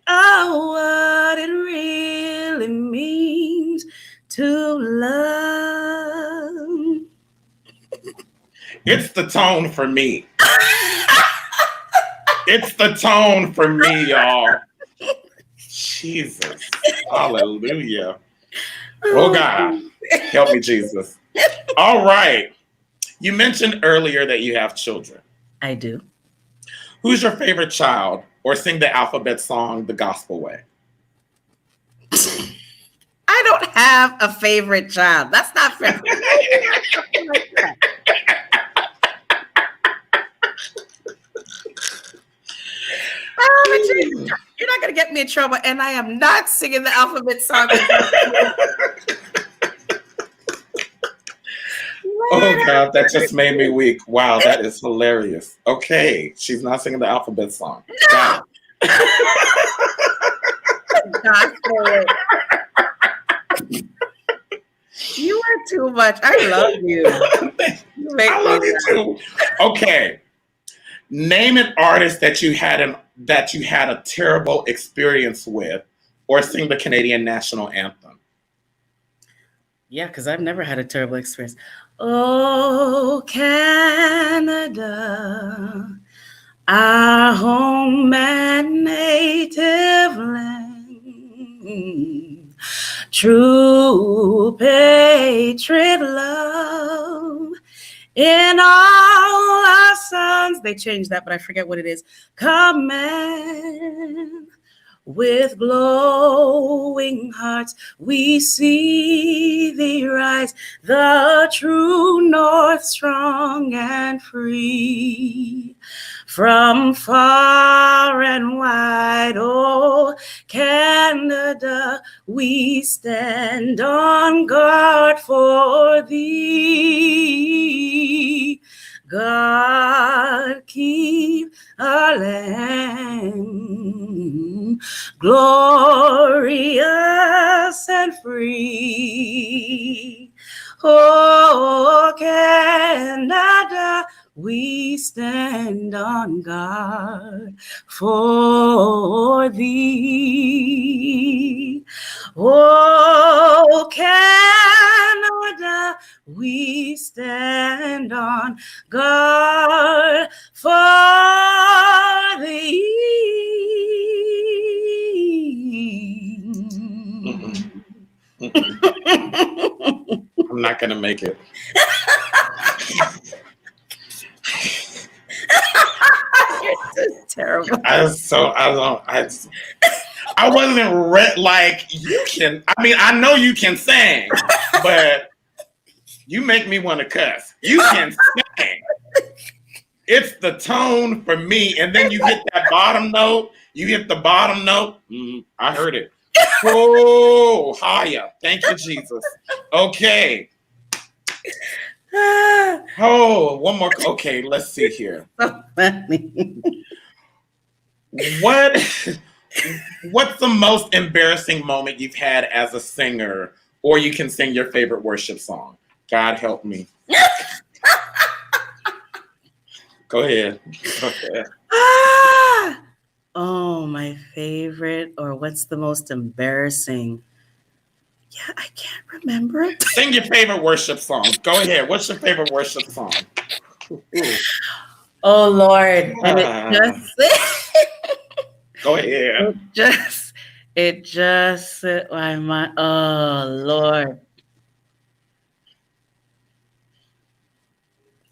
what it really means to love. it's the tone for me. It's the tone for me, y'all. Jesus, hallelujah. Oh God, help me, Jesus. All right. You mentioned earlier that you have children. I do. Who's your favorite child? Or sing the alphabet song the gospel way? I don't have a favorite child. That's not fair. You're not going to get me in trouble, and I am not singing the alphabet song. Oh God, that just made me weak. Wow, that is hilarious. Okay, she's not singing the alphabet song. No. You are too much. I love you. I love you too. Okay, name an artist that you had a terrible experience with, or sing the Canadian national anthem. Yeah, because I've never had a terrible experience. Oh, Canada, our home and native land, true patriot love in all our sons. They changed that, but I forget what it is. Command. With glowing hearts, we see thee rise, the true north, strong and free. From far and wide, oh Canada, we stand on guard for thee. God keep our land glorious and free. Oh, Canada, we stand on guard for thee. Oh, Canada, we stand on guard for thee. I'm not gonna make it. You're just terrible. I wasn't like you can. I mean, I know you can sing, but you make me want to cuss. You can sing. It's the tone for me. And then you hit that bottom note. You hit the bottom note. I heard it. Oh, higher. Thank you, Jesus. Okay. Oh, one more. Okay, let's see here. So funny. What's the most embarrassing moment you've had as a singer? Or you can sing your favorite worship song. God help me. Go ahead. Okay. Oh, my favorite, or what's the most embarrassing? Yeah, I can't remember it. Sing your favorite worship song. Go ahead. What's your favorite worship song? Ooh. Oh, Lord. And it just... Go ahead. It just slipped my mind. Oh, Lord.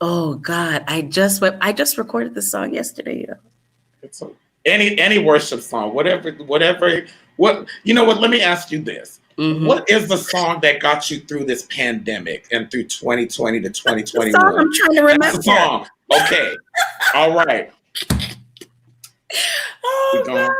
Oh, God. I just recorded the song yesterday. It's any worship song, whatever. What you know? What? Let me ask you this: What is the song that got you through this pandemic and through 2020 to 2021? The song I'm trying to remember. That's the song. Okay. All right. Oh, God.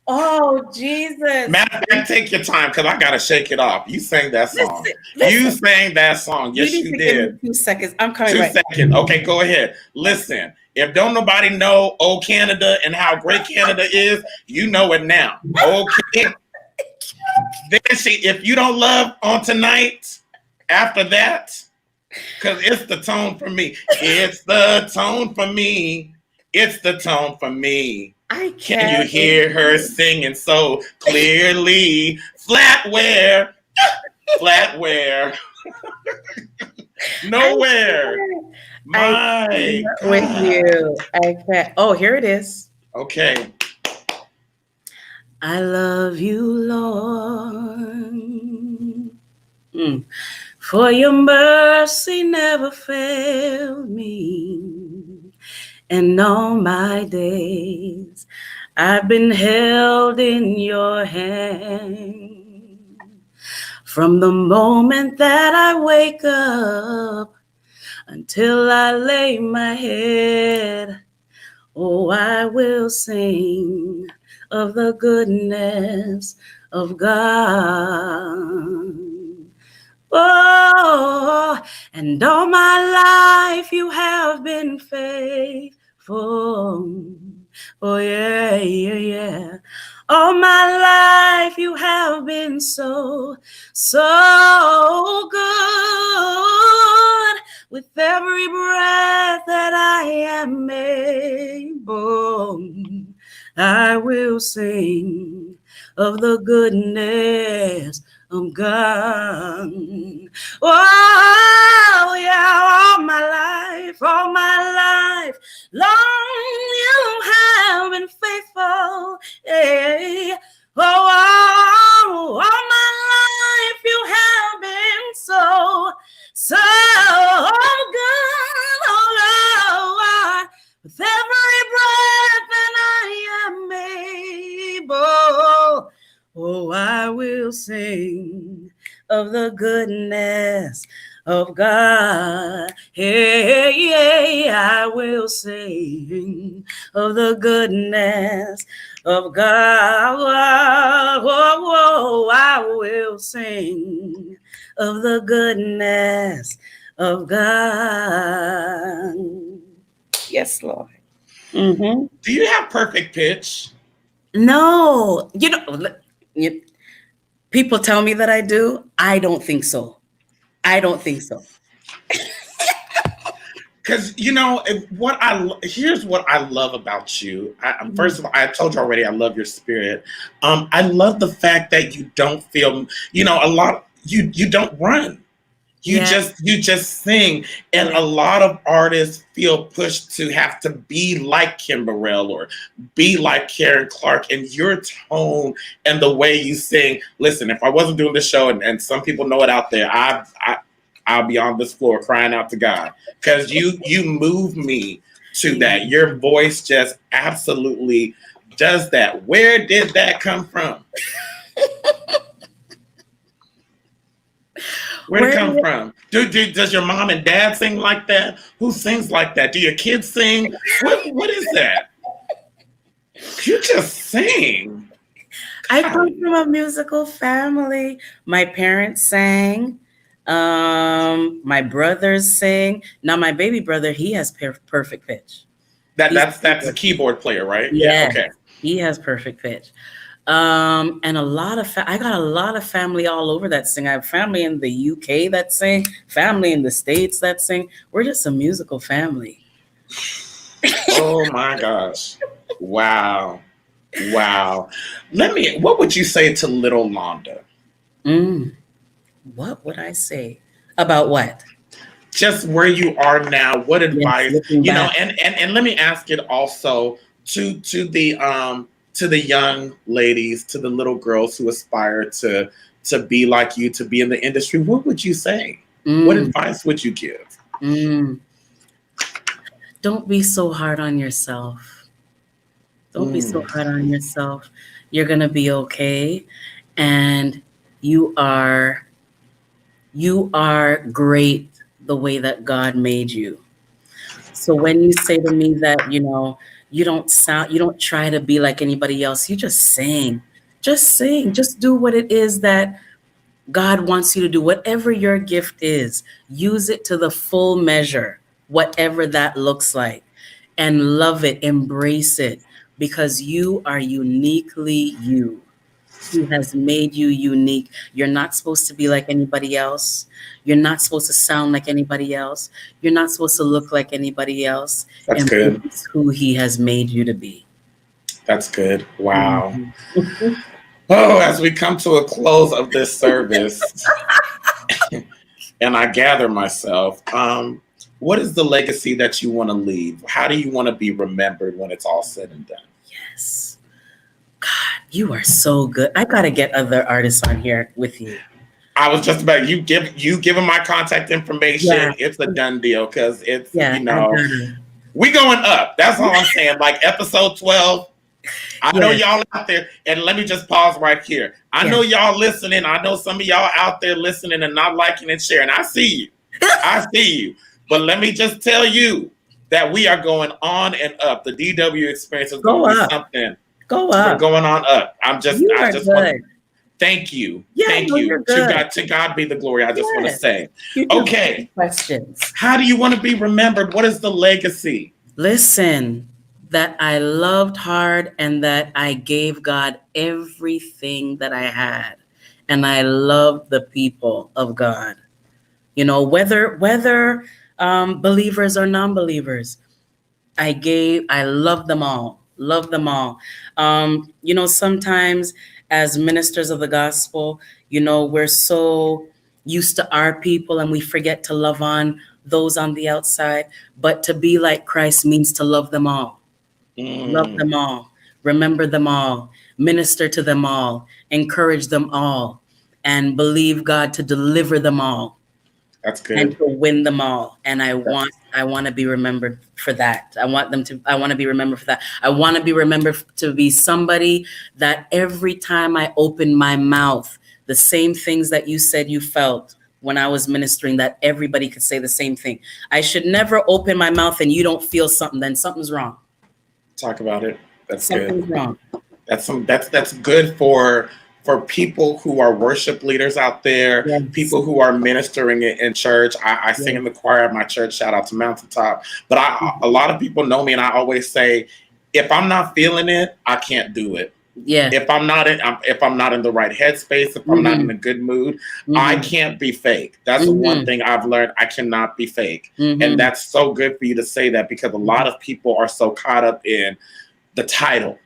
Oh, Jesus. Matter of fact, take your time because I gotta shake it off. You sang that song. You sang that song. Yes, you did. 2 seconds. I'm coming 2 right. seconds. Okay, go ahead. Listen. If don't nobody know old Canada and how great Canada is, you know it now. Okay. Then if you don't love on tonight, after that, because it's the tone for me. It's the tone for me. It's the tone for me. I can't. Can you hear her singing so clearly? Flatware. Flatware. Nowhere. My God. With you. I can't. Oh, here it is. Okay. I love you, Lord. For your mercy never failed me. And all my days I've been held in your hand. From the moment that I wake up until I lay my head, oh, I will sing of the goodness of God. Oh, and all my life you have been faithful. Oh, yeah, yeah, yeah. All my life you have been so, so good. With every breath that I am able, I will sing of the goodness of God. Oh, yeah, all my life, long you have been faithful. Yeah. Oh, all my life you have been so, so good. Oh, Lord, with every breath that I am able, oh, I will sing of the goodness of God. Hey, I will sing of the goodness of God. Oh, I will sing of the goodness of God. Yes, Lord. Mm-hmm. Do you have perfect pitch? No, people tell me that I do. I don't think so. Because here's what I love about you. First of all, I told you already, I love your spirit. I love the fact that you don't feel, you don't run. You just sing, and a lot of artists feel pushed to have to be like Kim Burrell or be like Karen Clark, and your tone and the way you sing. Listen, if I wasn't doing this show, and some people know it out there, I'll be on this floor crying out to God because you move me to that. Your voice just absolutely does that. Where did that come from? Where'd it come from? Does your mom and dad sing like that? Who sings like that? Do your kids sing? What is that? You just sing. I come from a musical family. My parents sang. My brothers sing. Now my baby brother, he has perfect pitch. That's a keyboard player, right? Yeah. Okay. He has perfect pitch. And I got a lot of family all over that sing. I have family in the UK that sing, family in the States that sing. We're just a musical family. Oh my gosh. Wow. What would you say to little Londa? What would I say? About what? Just where you are now. What advice, and let me ask it also to the young ladies, to the little girls who aspire to be like you, to be in the industry. What would you say? What advice would you give? Don't be so hard on yourself. Don't be so hard on yourself. You're going to be okay. And you are great the way that God made you. So when you say to me that, you don't try to be like anybody else, you just sing. Just sing. Just do what it is that God wants you to do. Whatever your gift is, use it to the full measure, whatever that looks like. And love it, embrace it. Because you are uniquely you. He has made you unique. You're not supposed to be like anybody else. You're not supposed to sound like anybody else. You're not supposed to look like anybody else. That's good. It's who he has made you to be. That's good. Wow. Oh, as we come to a close of this service, and I gather myself, what is the legacy that you want to leave? How do you want to be remembered when it's all said and done? Yes. God, you are so good. I got to get other artists on here with you. I was just about you giving my contact information. Yeah. It's a done deal because it's, we going up. That's all I'm saying. Like episode 12. I know y'all out there, and let me just pause right here. I know y'all listening. I know some of y'all out there listening and not liking and sharing. I see you. I see you. But let me just tell you that we are going on and up. The DW experience is going to be something. Go up. We're going on up. I just want to thank you. Yeah, thank you. To God be the glory. I just want to say. Okay. Questions. How do you want to be remembered? What is the legacy? Listen, that I loved hard and that I gave God everything that I had. And I loved the people of God. Whether believers or non-believers, I love them all. Sometimes as ministers of the gospel, we're so used to our people and we forget to love on those on the outside. But to be like Christ means to love them all. Love them all. Remember them all. Minister to them all. Encourage them all. And believe God to deliver them all. That's good. And to win them all. And I want to be remembered for that. I want to be remembered for that. I want to be remembered to be somebody that every time I open my mouth, the same things that you said you felt when I was ministering, that everybody could say the same thing. I should never open my mouth and you don't feel something, then something's wrong. Talk about it. That's something's good. Wrong. That's good for people who are worship leaders out there, yes. People who are ministering in church. I sing in the choir at my church. Shout out to Mountaintop. But a lot of people know me, and I always say, if I'm not feeling it, I can't do it. Yeah. If I'm not in the right headspace, if I'm not in a good mood, I can't be fake. That's one thing I've learned. I cannot be fake, and that's so good for you to say that because a lot of people are so caught up in the title.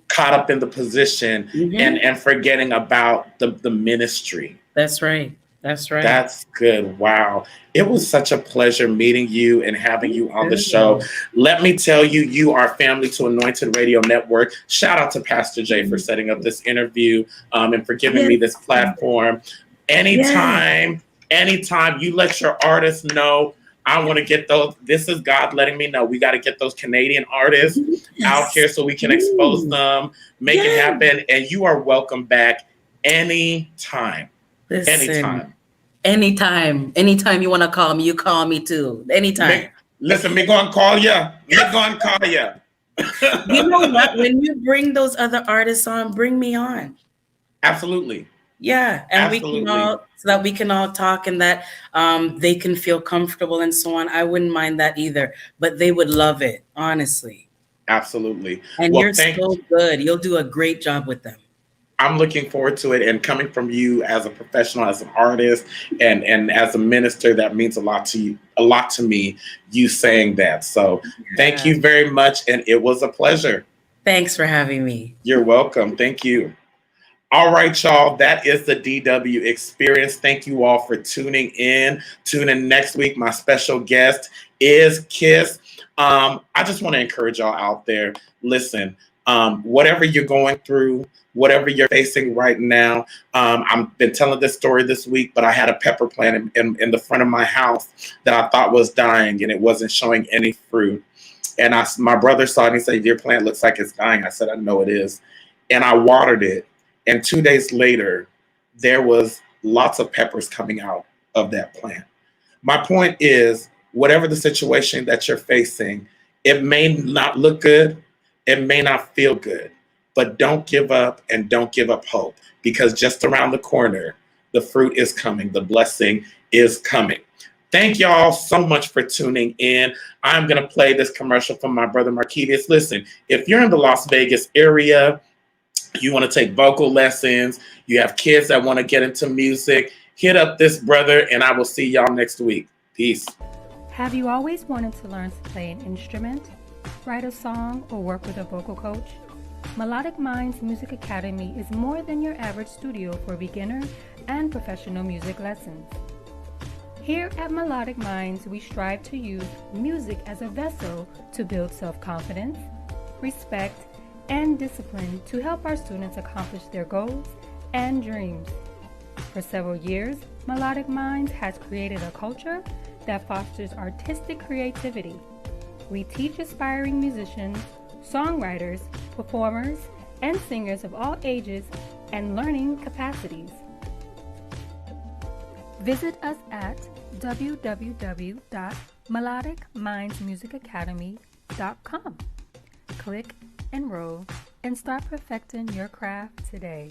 Caught up in the position and forgetting about the ministry. That's right. That's good. Wow. It was such a pleasure meeting you and having you on the show. Let me tell you, you are family to Anointed Radio Network. Shout out to Pastor Jay for setting up this interview and for giving me this platform. Anytime you let your artists know, I want to get those. This is God letting me know. We got to get those Canadian artists out here so we can expose them, make it happen. And you are welcome back anytime. Listen, anytime. Anytime you want to call me, you call me too. Anytime. Listen, me go and call you. Me go and call you. You know what? When you bring those other artists on, bring me on. Absolutely. Yeah, and Absolutely. we can all so that we can all talk and that they can feel comfortable and so on. I wouldn't mind that either, but they would love it, honestly. Absolutely. And Well, you're so good. You'll do a great job with them. I'm looking forward to it, and coming from you as a professional, as an artist, and as a minister, that means a lot to you, a lot to me. You saying that, so thank you very much, and it was a pleasure. Thanks for having me. You're welcome. Thank you. All right, y'all. That is the DW Experience. Thank you all for tuning in. Tune in next week. My special guest is Kiss. I just want to encourage y'all out there. Listen, whatever you're going through, whatever you're facing right now. I've been telling this story this week, but I had a pepper plant in the front of my house that I thought was dying, and it wasn't showing any fruit. And my brother saw it and he said, "Your plant looks like it's dying." I said, "I know it is." And I watered it. And 2 days later, there was lots of peppers coming out of that plant. My point is, whatever the situation that you're facing, it may not look good, it may not feel good, but don't give up and don't give up hope, because just around the corner, the fruit is coming, the blessing is coming. Thank y'all so much for tuning in. I'm going to play this commercial from my brother Marquise. Listen, if you're in the Las Vegas area, you want to take vocal lessons, you have kids that want to get into music, hit up this brother, and I will see y'all next week. Peace. Have you always wanted to learn to play an instrument, write a song, or work with a vocal coach? Melodic Minds Music Academy is more than your average studio for beginner and professional music lessons. Here at Melodic Minds, we strive to use music as a vessel to build self-confidence, respect, and discipline to help our students accomplish their goals and dreams. For several years, Melodic Minds has created a culture that fosters artistic creativity. We teach aspiring musicians, songwriters, performers, and singers of all ages and learning capacities. Visit us at www.melodicmindsmusicacademy.com. Click, enroll, and start perfecting your craft today.